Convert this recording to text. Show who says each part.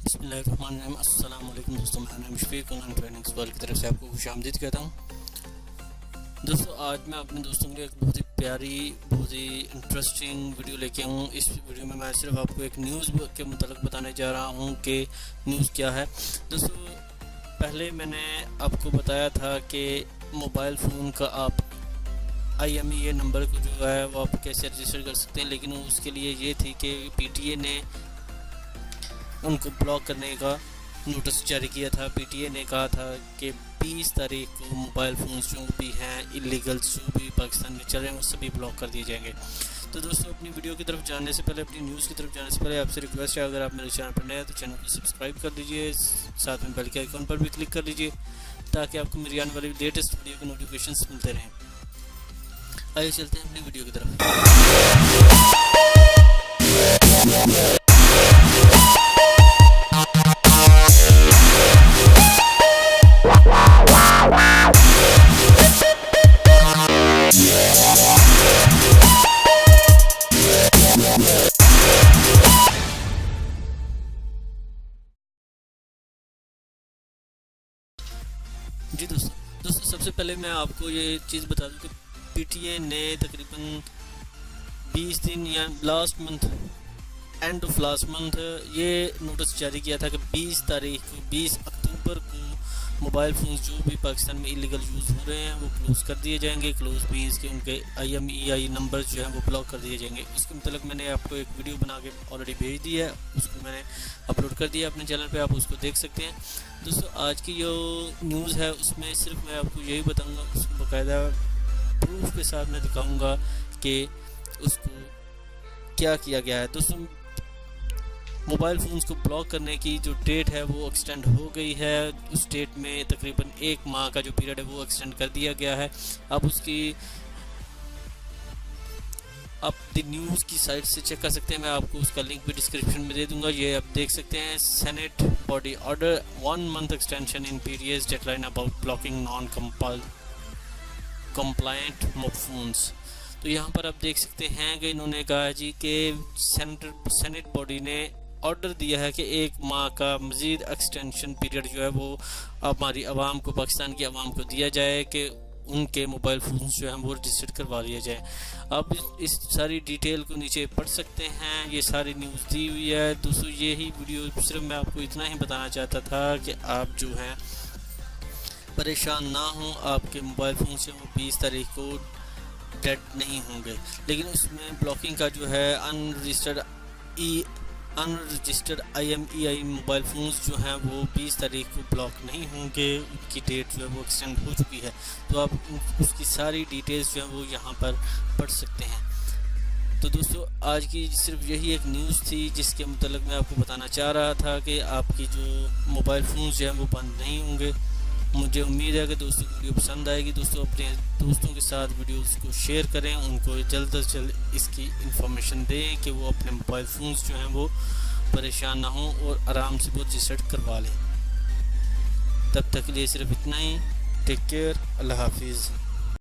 Speaker 1: बिस्मिल्लाहिर्रहमानिर्रहीम। अस्सलाम वालेकुम दोस्तों, मेरा नाम शफीक ऑनलाइन ट्रेनिंग्स वर्ल्ड की तरफ से आपको खुशामदीद कहता हूँ। दोस्तों, आज मैं अपने दोस्तों के लिए एक बहुत ही प्यारी, बहुत ही इंटरेस्टिंग वीडियो लेके आऊँ। इस वीडियो में मैं सिर्फ आपको एक न्यूज़ के मुतालिक बताने जा रहा हूँ कि न्यूज़ क्या है। दोस्तों, पहले मैंने आपको बताया था कि मोबाइल फ़ोन का आप IMEI नंबर को जो है वो आप कैसे रजिस्टर कर सकते हैं, लेकिन उसके लिए ये थी कि PTA ने उनको ब्लॉक करने का नोटिस जारी किया था। PTA ने कहा था कि 20 तारीख को मोबाइल फ़ोन जो भी हैं इलीगल जो भी पाकिस्तान में चल रहे हैं वो सभी ब्लॉक कर दिए जाएंगे। तो दोस्तों, अपनी वीडियो की तरफ जाने से पहले, अपनी न्यूज़ की तरफ जाने से पहले आपसे रिक्वेस्ट है, अगर आप मेरे चैनल पर नए हैं तो चैनल को सब्सक्राइब कर लीजिए, साथ में बेल के आइकन पर भी क्लिक कर लीजिए ताकि आपको मेरी आने वाली लेटेस्ट वीडियो के नोटिफिकेशन मिलते रहें। आइए चलते हैं अपनी वीडियो की तरफ। जी दोस्तों, सबसे पहले मैं आपको ये चीज़ बता दूं कि PTA ने तकरीबन 20 दिन या एंड ऑफ लास्ट मंथ ये नोटिस जारी किया था कि 20 अक्टूबर को मोबाइल फ़ोन जो भी पाकिस्तान में इलीगल यूज़ हो रहे हैं वो क्लोज़ कर दिए जाएंगे। क्लोज़ मीन्स के उनके IMEI नंबर जो हैं वो ब्लॉक कर दिए जाएंगे। इसके मतलब मैंने आपको एक वीडियो बना के ऑलरेडी भेज दी है, उसको मैंने अपलोड कर दिया अपने चैनल पे, आप उसको देख सकते हैं। दोस्तों, आज की जो न्यूज़ है उसमें सिर्फ मैं आपको यही बताऊँगा, उसको बाकायदा प्रूफ के साथ मैं दिखाऊँगा कि उसको क्या किया गया है। दोस्तों, मोबाइल फ़ोन्स को ब्लॉक करने की जो डेट है वो एक्सटेंड हो गई है। उस डेट में तकरीबन 1 माह का जो पीरियड है वो एक्सटेंड कर दिया गया है। अब उसकी आप द न्यूज़ की साइट से चेक कर सकते हैं, मैं आपको उसका लिंक भी डिस्क्रिप्शन में दे दूंगा। ये आप देख सकते हैं, senate body order 1 month extension in PTA's deadline about blocking non compliant phones. तो यहाँ पर आप देख सकते हैं कि इन्होंने कहा जी कि सेनेट बॉडी ने ऑर्डर दिया है कि 1 माह का मज़ीद एक्सटेंशन पीरियड जो है वो हमारी आवाम को, पाकिस्तान की आवाम को दिया जाए कि उनके मोबाइल फ़ोन जो हैं वो रजिस्टर करवा लिया जाए। आप इस सारी डिटेल को नीचे पढ़ सकते हैं, ये सारी न्यूज़ दी हुई है। दोस्तों, यही वीडियो सिर्फ मैं आपको इतना ही बताना चाहता था कि आप जो हैं परेशान ना हों, आपके मोबाइल फ़ोन से वो 20 तारीख को डेड नहीं होंगे। लेकिन उसमें ब्लॉकिंग का जो है अनरजिस्टर्ड IMEI मोबाइल फ़ोन्स जो हैं वो 20 तारीख को ब्लॉक नहीं होंगे, उनकी डेट जो है वो एक्सटेंड हो चुकी है। तो आप उसकी सारी डिटेल्स जो है वो यहाँ पर पढ़ सकते हैं। तो दोस्तों, आज की सिर्फ यही एक न्यूज़ थी जिसके मुतालिक मैं आपको बताना चाह रहा था कि आपकी जो मोबाइल फ़ोन्स जो हैं वो बंद नहीं होंगे। मुझे उम्मीद है कि दोस्तों को वीडियो पसंद आएगी। दोस्तों, अपने दोस्तों के साथ वीडियोस को शेयर करें, उनको जल्द से जल्द इसकी इंफॉर्मेशन दें कि वो अपने मोबाइल फ़ोन्स जो हैं वो परेशान ना हों और आराम से वो रजिस्टर करवा लें। तब तक के लिए सिर्फ इतना ही। टेक केयर, अल्लाह हाफिज़।